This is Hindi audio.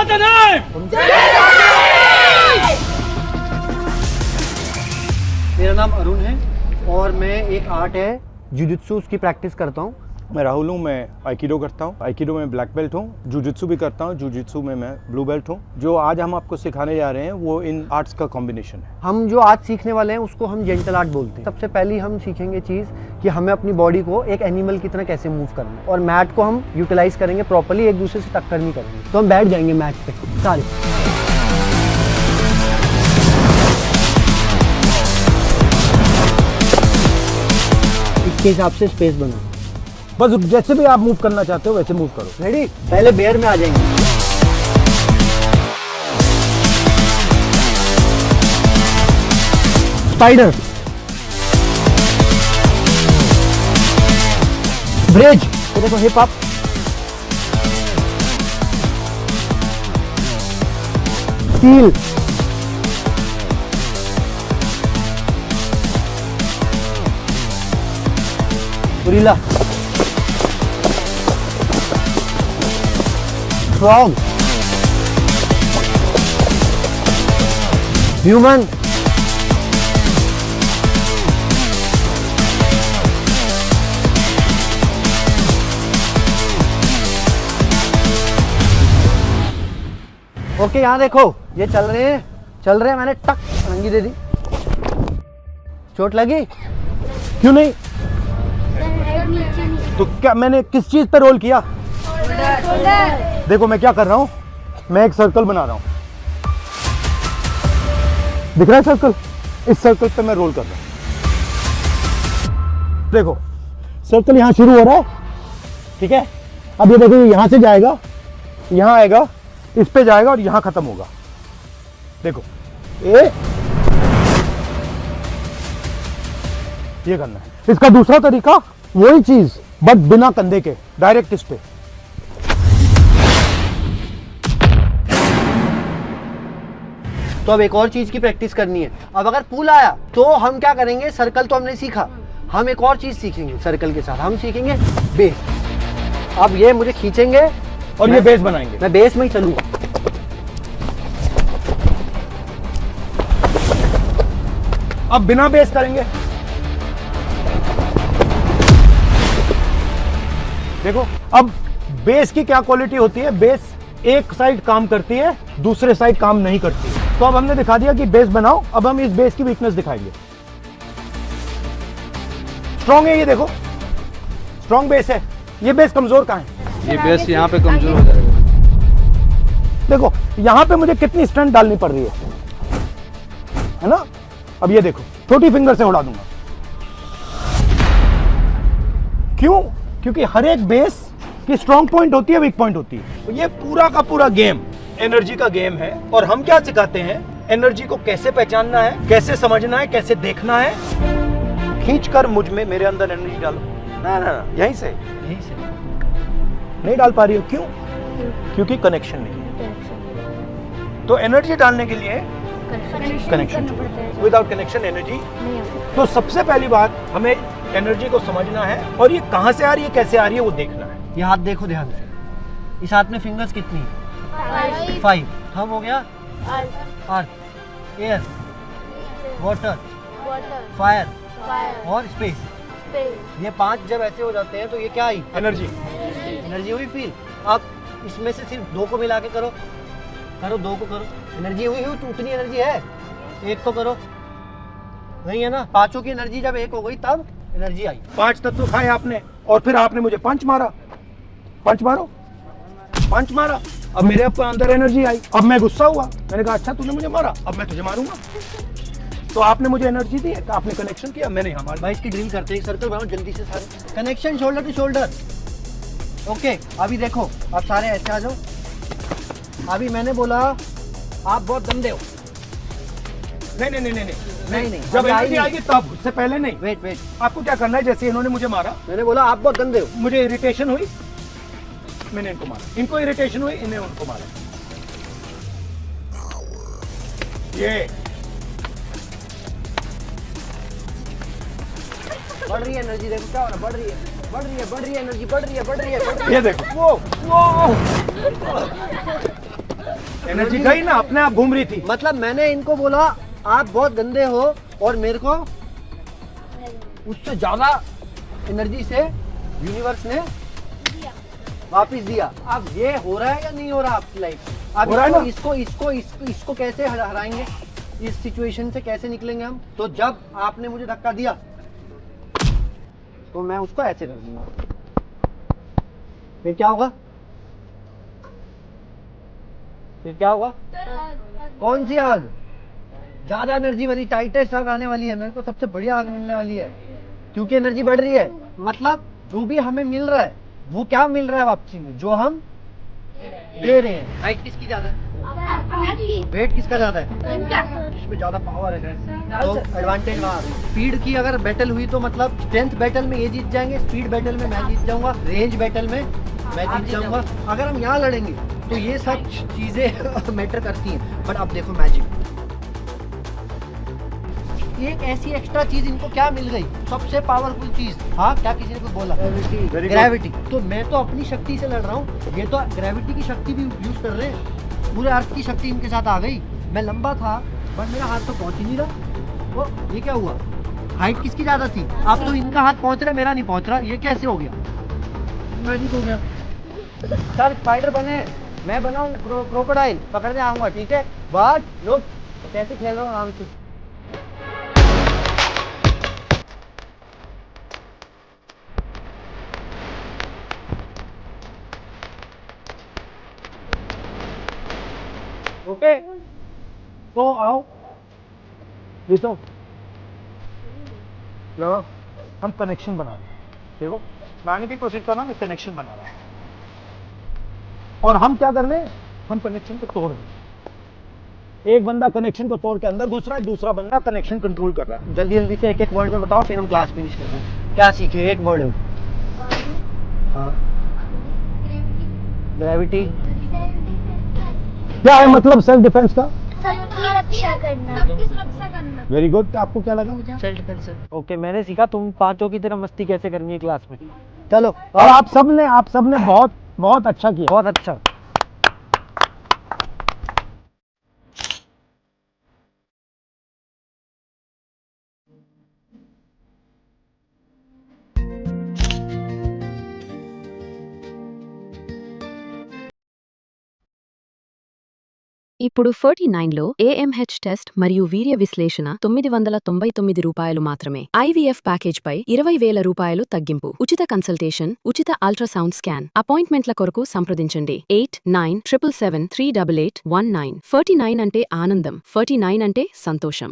What's the name? मेरा नाम अरुण है और मैं एक आर्ट है जुजुत्सु उसकी प्रैक्टिस करता हूँ। मैं राहुल हूँ, मैं आइकिडो करता हूँ। आइकिडो में ब्लैक बेल्ट हूँ। जुजुत्सु भी करता हूँ। जुजुत्सु में मैं ब्लू बेल्ट हूँ। जो आज हम आपको सिखाने जा रहे हैं वो इन आर्ट्स का कॉम्बिनेशन है। हम जो आज सीखने वाले हैं उसको हम जेंटल आर्ट बोलते हैं। सबसे पहले हम सीखेंगे चीज़ कि हमें अपनी बॉडी को एक एनिमल की तरह कैसे मूव करना है और मैट को हम यूटिलाइज करेंगे प्रॉपर्ली, एक दूसरे से टक्कर नहीं करेंगे। तो हम बैठ जाएंगे मैट पे सारे। इसके हिसाब से स्पेस बनाओ। बस जैसे भी आप मूव करना चाहते हो वैसे मूव करो। रेडी? पहले बेयर में आ जाएंगे। स्पाइडर, ब्रिज, तो देखो hip up, steel, gorilla, frog, human, okay यहाँ देखो ये चल रहे हैं, मैंने टक रंगी दे दी। चोट लगी? क्यों नहीं? तो क्या मैंने किस चीज पे रोल किया? देखो मैं क्या कर रहा हूँ, मैं एक सर्कल बना रहा हूँ। दिख रहा है सर्कल? इस सर्कल पे मैं रोल कर रहा हूँ। देखो सर्कल यहाँ शुरू हो रहा है, ठीक है? अब ये देखो यहाँ से जाएगा, यहाँ आएगा, इस पे जाएगा और यहाँ खत्म होगा। देखो ये करना है। इसका दूसरा तरीका वही चीज बट बिना कंधे के, डायरेक्ट इस पे। तो अब एक और चीज की प्रैक्टिस करनी है। अब अगर पुल आया तो हम क्या करेंगे, सर्कल तो हमने सीखा, हम एक और चीज सीखेंगे सर्कल के साथ, हम सीखेंगे बेस। अब ये मुझे खींचेंगे और ये बेस बनाएंगे। मैं बेस में ही चलूंगा। अब बिना बेस करेंगे। देखो अब बेस की क्या क्वालिटी होती है, बेस एक साइड काम करती है, दूसरे साइड काम नहीं करती है। तो अब हमने दिखा दिया कि बेस बनाओ। अब हम इस बेस की वीकनेस दिखाएंगे। स्ट्रॉन्ग है ये, देखो स्ट्रॉन्ग बेस है। ये बेस कमजोर कहाँ है? ये बेस यहाँ पे कमजोर हो जाएगा। देखो यहाँ पे मुझे कितनी स्ट्रेंथ डालनी पड़ रही है ना? अब ये देखो छोटी फिंगर से उड़ा दूंगा। क्यों? क्योंकि हर एक बेस की स्ट्रॉन्ग पॉइंट होती है, वीक पॉइंट होती है। तो ये पूरा का पूरा गेम एनर्जी का गेम है। और हम क्या सिखाते हैं, एनर्जी को कैसे पहचानना है, कैसे समझना है, कैसे देखना है। खींचकर मुझ में, मेरे अंदर एनर्जी डालो। ना ना ना, यहीं से नहीं डाल पा रही हो। क्यों? क्योंकि कनेक्शन नहीं है। तो एनर्जी डालने के लिए कनेक्शन चाहिए। Without connection energy. तो सबसे पहली बात, हमें एनर्जी को समझना है और ये कहां से आ रही है, कैसे आ रही है, वो देखना है। ये हाथ देखो ध्यान से। इस हाथ में फिंगर्स कितनी है? 5। हम हो गया अर्थ, एयर, वाटर, फायर और स्पेस। ये 5 जब ऐसे हो जाते हैं तो ये क्या आई? एनर्जी। एनर्जी हुई फील। अब इसमें से सिर्फ 2 को मिला के करो, 2 को करो। एनर्जी हुई तो उतनी एनर्जी है। 1 तो करो, नहीं है ना? 5 की एनर्जी जब 1 हो गई तब एनर्जी आई। 5 तत्व खाए आपने और फिर आपने मुझे पंच मारा। पंच मारो, पंच मारा। अब मेरे अंदर एनर्जी आई। अब मैं गुस्सा हुआ, मैंने कहा अच्छा तूने मुझे मारा, अब मैं तुझे मारूंगा। तो आपने मुझे एनर्जी दी है, तो आपने कनेक्शन किया, मैंने यहाँ मारा। भाई इसकी ड्रिल करते हैं, एक सर्कल बनाओ जल्दी से सारे। Connection shoulder to shoulder. Okay अभी देखो, अब सारे ऐसे आ जाओ। अभी मैंने बोला आप बहुत गंदे हो। नहीं नहीं नहीं नहीं नहीं नहीं, जब अभी आई एनर्जी नहीं। आएगी तब, उससे पहले नहीं। वेट आपको क्या करना है, जैसे इन्होंने मुझे मारा, मैंने बोला आप बहुत गंदे हो। मुझे इरिटेशन हुई, मैंने इनको मारा। इनको इरिटेशन हुई, इन्हें उनको मारा। ये बढ़ रही है एनर्जी, देखो क्या हो रहा है, बढ़ रही है एनर्जी, बढ़ रही है। ये देखो, वो एनर्जी गई ना, अपने आप घूम रही थी। मतलब मैंने इनको बोला आप बहुत गंदे हो और मेरे को उससे ज्यादा एनर्जी से यूनिवर्स ने वापस दिया। अब ये हो रहा है या नहीं हो रहा आपकी लाइफ? अब हो रहा है ना? इसको कैसे हराएंगे? इस सिचुएशन से कैसे निकलेंगे हम? तो जब आपने मुझे धक्का दिया तो मैं उसको ऐसे कर दूंगा, फिर क्या होगा? फिर क्या होगा? कौन सी आग? ज्यादा एनर्जी वाली टाइटेस्ट आग आने वाली है। मेरे को सबसे बढ़िया आग मिलने वाली है, क्योंकि एनर्जी बढ़ रही है। मतलब जो भी हमें मिल रहा है वो क्या मिल रहा है वापसी में? जो हम दे रहे हैं। हाइट किसकी ज्यादा है? वेट किसका ज्यादा है? इसमें ज्यादा पावर है, तो एडवांटेज वहाँ। स्पीड की अगर बैटल हुई तो मतलब स्ट्रेंथ बैटल में ये जीत जाएंगे, स्पीड बैटल में मैं जीत जाऊंगा, रेंज बैटल में मैं जीत जाऊंगा। अगर हम यहाँ लड़ेंगे तो ये सब चीजें मैटर करती हैं। बट अब देखो मैजिक, एक ऐसी एक्स्ट्रा चीज इनको क्या मिल गई? सबसे पावरफुल चीज। हाँ, क्या किसी ने कुछ बोला? ग्रेविटी। तो मैं तो अपनी शक्ति से लड़ रहा हूँ, ये तो ग्रेविटी की शक्ति भी यूज कर रहे हैं। पूरे अर्थ की शक्ति इनके साथ आ गई। मैं लंबा था बट मेरा हाथ तो पहुंच ही नहीं रहा। वो ये क्या हुआ? हाइट किसकी ज्यादा थी? अब तो इनका हाथ पहुंच रहा है, मेरा नहीं पहुंच रहा। ये कैसे हो गया? मैजिक हो गया। सर स्पाइडर बने, मैं बनाऊं क्रोकोडाइल, पकड़ने आऊंगा, ठीक है? बट लोग कैसे खेल रहा हूँ आराम से। ओके, तो आओ देखो लो, हम कनेक्शन बना रहे हैं। देखो, लाने की कोशिश करना, मैं कनेक्शन बना रहा हूँ। और हम क्या कर रहे हैं? हम कनेक्शन को तोड़ रहे हैं। एक बंदा कनेक्शन को तोड़ के अंदर घुस रहा है, दूसरा बंदा कनेक्शन कंट्रोल कर रहा है। जल्दी जल्दी से एक एक वर्ड में बताओ, फिर हम क्लास फिनिश करते हैं। क्या सीखे? एक वर्ड में। हाँ, ग्रेविटी। क्या है मतलब सेल्फ डिफेंस का? सबकी रक्षा करना। Very good. आपको क्या लगा? Self defence. ओके, मैंने सीखा तुम पांचों की तरह मस्ती कैसे करनी है क्लास में। चलो, और आप सबने बहुत बहुत अच्छा किया। बहुत अच्छा। ఇప్పుడు 49లో AMH టెస్ట్ మరియు వీర్య విశ్లేషణ 999 రూపాయలు మాత్రమే. IVF ప్యాకేజ్ పై 20,000 రూపాయలు తగ్గింపు. ఉచిత కన్సల్టేషన్, ఉచిత అల్ట్రాసౌండ్ స్కాన్. అపాయింట్మెంట్ల కొరకు సంప్రదించండి 8977738819. 49 అంటే ఆనందం, 49 అంటే సంతోషం.